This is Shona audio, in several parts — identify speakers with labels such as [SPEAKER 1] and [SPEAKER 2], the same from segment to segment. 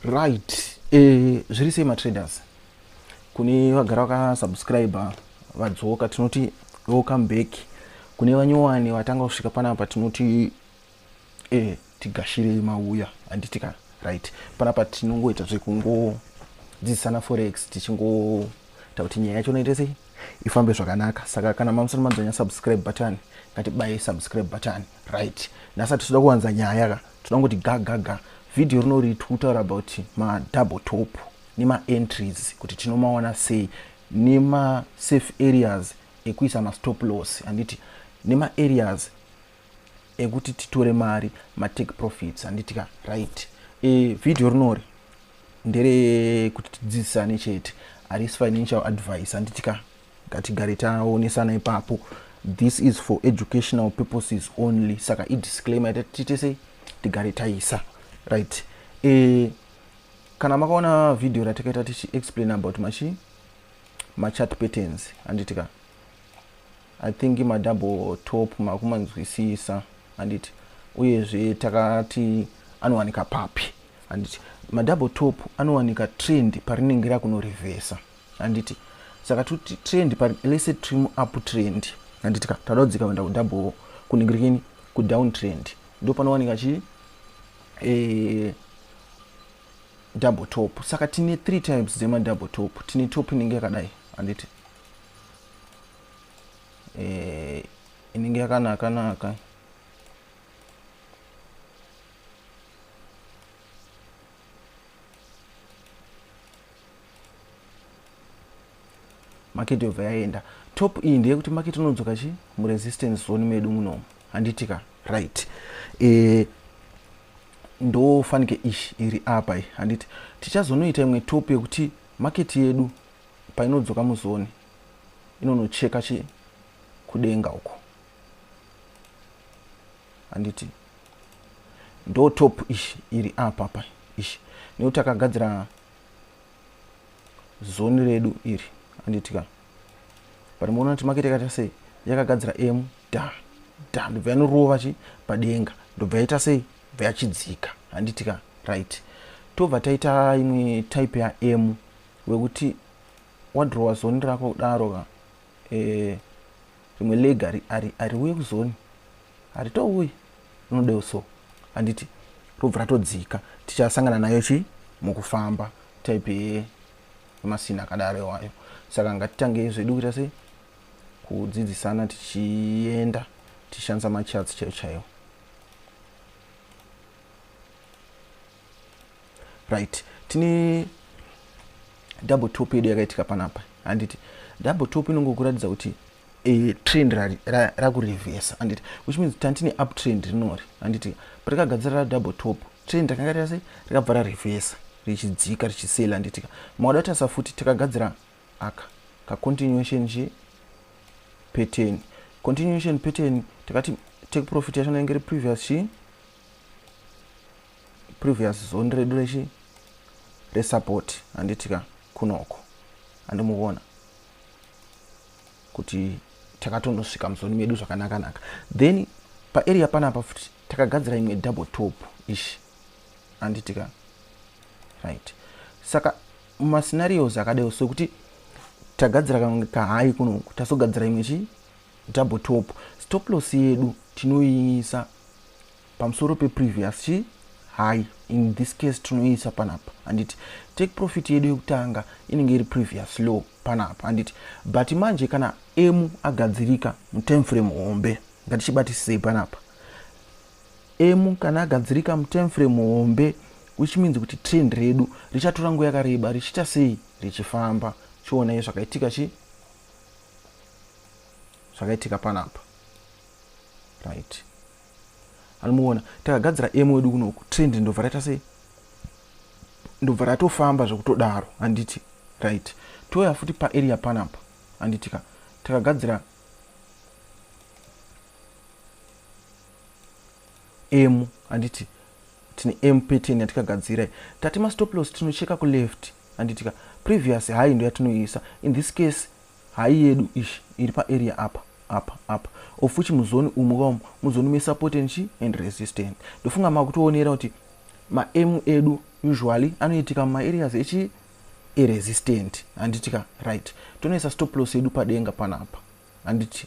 [SPEAKER 1] Right. Zviri sei matraders? Kune vagara vakasubscriber vadzoka tinoti welcome back. Kune vanyowani vatanga kusvika panapa tinoti tigashire mauya handitika. Right. Panapa tinongoita zvekungodzidzisana forex tichingotaura kuti nyaya yacho inoita sei ifambe zvakanaka. Saka kana mamusoro madzanya subscribe button ngatibaye subscribe button. Right. Nasa tinoda kuwanza nyaya toda ngoti gaga. Video rinori kutaura about ma double top nima entries kuti tinomaona sei nima safe areas ekuisa ma stop loss anditi nima areas ekuti titore mari ma take profits anditika. Right. Video rinori ndere kuti tidzidzisane chete, aris financial advice anditika. Ngatigare taonesana ipapo. This is for educational purposes only. Saka disclaimer tite sei tigare taisa. Right. Kana makaona video ratakaita tichi explain about ma chart patterns anditika. I think ma double top makumanzwisisa anditi uyezve takati anowanika papi anditi ma double top anowanika trend parinenge rakuno reverse anditi. Saka tuti trend pari let's say trim up trend anditika tadodzika kuenda ku double kuningirikini ku down trend ndo panowanika double top. Saka tine 3 types zema double top. Tine top inenge yakadai anditi inenge yakanaka market over yaenda. Top iyi ndeye kuti market inodzoka mu resistance zone medu muno handitika. Right. Ndo fanike ishi iri apa handiti tichazonoita imwe top yekuti market yedu painodzoka muzone inonocheka kudenga uko handiti ndo top ishi iri apa ishi nekuti takagadzira zone redu iri handitika. Parimuona kuti market yakaita sei yakagadzira m da ndobva yanorova padenga ndobva yaita sei vachidzika handitika. Right. Tobva taita imwe type ya m wekuti wadrowa zone rako kudaro rimwe leg ari uye kuzone ari touyi unodewo so handiti robva ratodzika. Tichasangana nayo mukufamba type yemasina akadaro iwayo. Saka ngatitange zvedu kuita sei kudzidzisana tichienda tichishandisa macharts chaiwo. Right. Tini double top yedu yakaitika panapa handiti. Double top inongokuratidza kuti trend rakureverse handiti, which means tantine uptrend rinori handiti. Patakagadzira double top trend rakanga rita sei rakabva rareverse richidzika richisela handitika. Mawada tasa futi takagadzira aka ka continuation pattern. Continuation pattern takati take profit yacho inenge previous zone redu resupport handitika kunoko andimuona kuti takatondosvika muzoni medu zvakanaka. Then pa area panapa futi takagadzira imwe double top ishi handitika. Right. Saka ma scenarios akadai sokuti tagadzira ka high kunoko tasogadzira imwe double top. Stop loss yedu tinoiisa pamusoro pe previous high. In this case tinoisa panapa handiti. Take profit yedu yekutanga inenge iri previous low panapa handiti. But manje kana m agadzirika mu time frame hombe ngatichibatisisei panapa. M kana agadzirika mu time frame hombe, which means kuti trend redu richatora nguva yakareba richita sei richifamba. Chiona izvo zvakaitika panapa. Right. Anomuona takagadzira m wedu kunoku trend ndobva raita sei ndobva ratofamba zvekutodaro handiti. Right. Toya futi pa area panapa handitika takagadzira m handiti tine m pattern yatikagadzira tati ma stop loss tinocheka ku left handitika. Previous high ndo yatinoisa. In this case high yedu ishi iri pa area apa of which muzoni muzoni me support and resistance. Ndofunga makutoonera kuti ma m edu usually anoitika mumaareas echi resistant handitika right. Tonoisa stop loss yedu padenga panapa handiti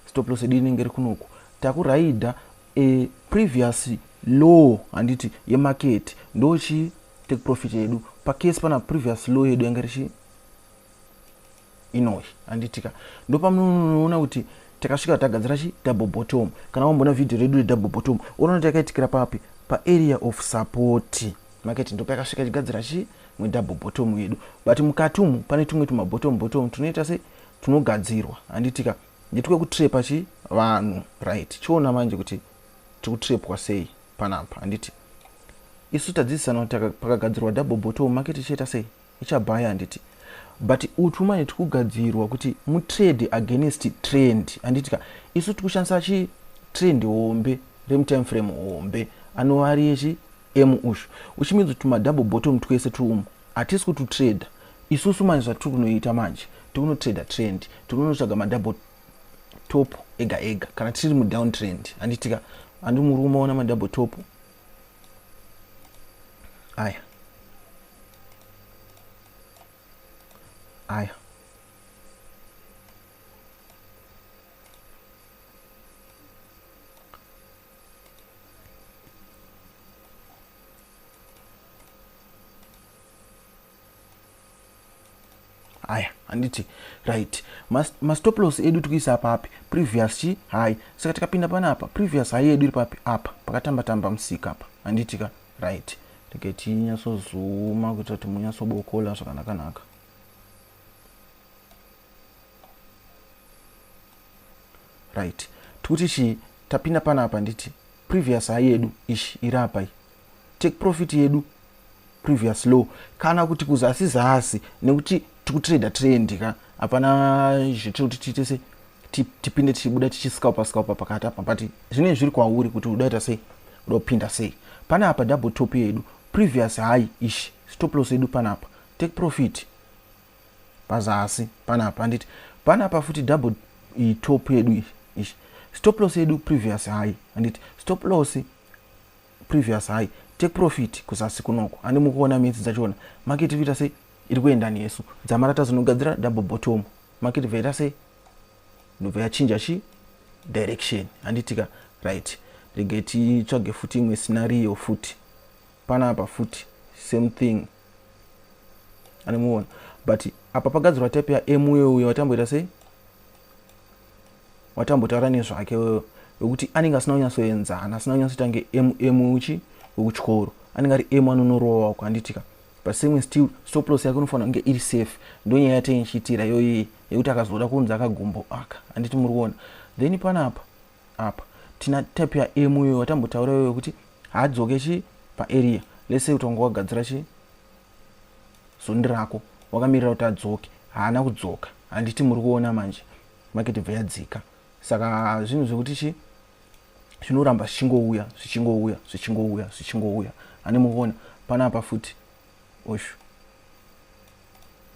[SPEAKER 1] stop loss yedu inenge iri kunoku takuraidha previous low handiti yemarket ndochi take profit yedu pakesi pana previous low yedu yanga richi inoi handitika ndopamunoona kuti takasvika tagadzira chi double bottom. Kana wambona video redu re double bottom unoona takaitikira papi area of support market ndo pakasvika chigadzira chi mwe double bottom yedu, but mukatumu pane tumwe tuma bottom tunoita se tunogadzirwa handitika nditwe kutrapa chi vanhu right. Chiona manje kuti tikutrapwa sei panapa handiti isu tadzidzisana kuti pakagadzirwa double bottom market ichaita sei ichabaya handiti, but utumane tikugadzirwa kuti mutrade against trend handitika isu tikushandisa chi trend hombe time frame hombe anovari yechi ushu uchimidza tuma double bottom twese tumu atisi kuti trade isusu manje zvatiri kunoita manje tikunotrade trend tikunotsvaga ma double top ega kana tiri mu down trend handitika andi muri kumaona ma double top aya handiti right. Ma stop loss edu tukuisa papi previous chi high, saka tikapinda panapa previous high edu iri papi apa pakatamba musika apa handitika right. Tiketi nyaso zooma kuti kuti munyaso bokola zvakanaka right. Tukuti chi tapinda panapa nditi previous high edu ishi irapa take profit yedu previous low kana kuti kuzasi nekuti tikutrade trend ka apana zvitiri kuti tiitese tipinde tichibuda tichiscalpa pakati apa, but zvine zviri kwauri kuti udaita sei udopinda sei. Panapa double top yedu previous high ishi stop loss yedu panapa take profit pazasi panapa handiti panapa futi double top yedu ishi stop loss yedu previous high handiti stop loss previous high take profit kuzasi kunoko andi mukuona mitsi dzachona market ita sei iri kuenda nesu dzamarata zinogadzira double bottom market veita sei ndobva yachinja chi direction handitika right. Regeti tsvage futi imwe scenario futi panapa futi same thing animuona, but apa pagadzirwa type ya uyo watamboita sei watambotaura nezvake wekuti anenge asina kunyatsoenzana asina kunyatsotange uchi wekuchikoro anenge ari anonorowa wako handitika, but same still stop loss yake unofanira kunge iri safe. Ndonyaya yatenchitira yoyi yekuti akazoda kunza akagumbo aka handiti muri kuona. Then panapa apa tina type ya uyo watambotaura yoyo kuti hadzoke chi pa area let's say utongo wagadzira chi zondi rako wakamirira kuti adzoke haana kudzoka handiti muri kuona manje market vayadzika. Saka zvinhu zvekuti chi zvinoramba zvichingouya ani muona panapa futi osho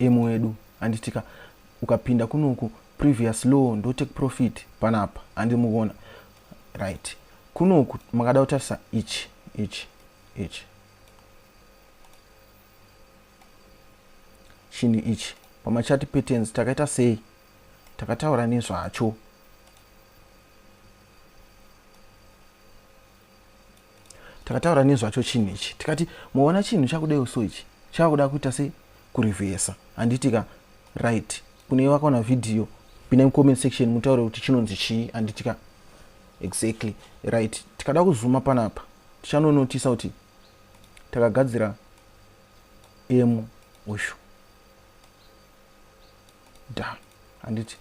[SPEAKER 1] edu handitika ukapinda kunoku previous low ndo take profit panapa andi muona right. Kunoku makada kutarisa ichi chini ichi pamachati patterns takaita sei takataura nezvacho chinhu ichi tikati muona chinhu chakudai so ichi chakuda kuita sei kurevesa handitika right. Kune wakaona video pina mu comment section mutaure kuti chinonzi chii handitika exactly right. Tikada kuzuma panapa tichanonotisa kuti takagadzira ushu da handiti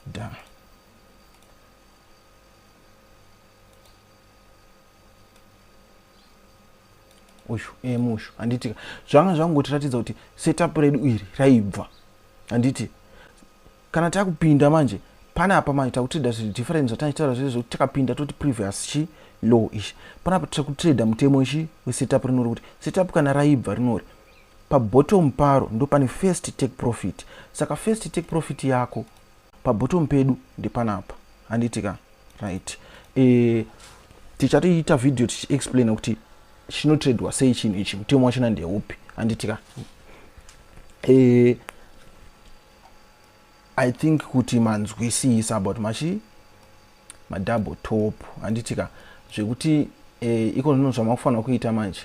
[SPEAKER 1] da ushu mushu handiti zvanga zvangotiratidza kuti setup redu iri raibva handiti kana takupinda manje panapa manje takutrada zviri different zvatachitaura zvese zvokuti takapinda toti previous chi low ishi panapa takutrada mutemo ishi wesetup rinori kuti setup kana raibva rinori pa bottom paro ndo pane first take profit. Saka first take profit yako pa bottom pedu ndi panapa anditika right. Tichatiita video tichi explain kuti chino trade wa sei chini ichi mtemo wachina ndiye upi anditika. I think kuti manzwisisa about ma double top anditika zvekuti iko zvino zvamakufana kuita manje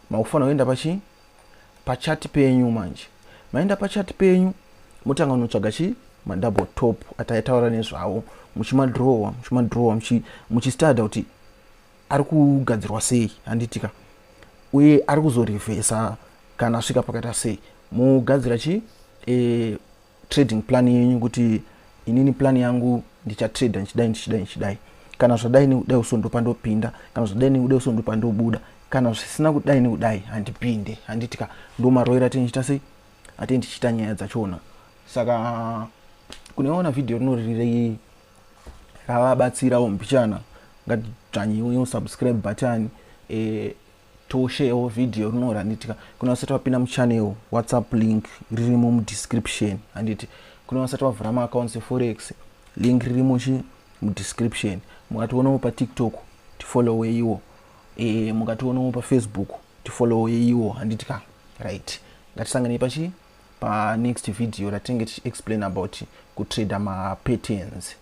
[SPEAKER 1] makufana kuenda pa chart penyu manje maenda pa chart penyu mutanga unotsvaga ma double top ataitaura nezvawo muchimadrowa muchistudy kuti ari kugadzirwa sei anditika uye ari kuzorevesa kana asvika pakata sei mugadzira trading plan yenyu kuti inini plan yangu ndichatrade ndichidai kana zvadai nekudai usondopa ndopinda kana zvadai nekudai usondopa ndobuda kana zvisina kudai nekudai handipinde handitika ndo maroira tinchita sei atindichita nyaya dzachona. Saka kuneona video rinoriri ravabatsirawo mbichana ngatidzvanyiwe subscribe button toshare video rinora handitika kuna vasati vapinda muchannel WhatsApp link ririmo mudescription handiti kuna vasati vavhura maaccounts eforex link ririmo mudescription mukationawo pa TikTok tifollow iwo mukationawo pa Facebook tifollow iwo handitika right. Ngatisangane pa next video ratinge explain about kutrade ma patterns.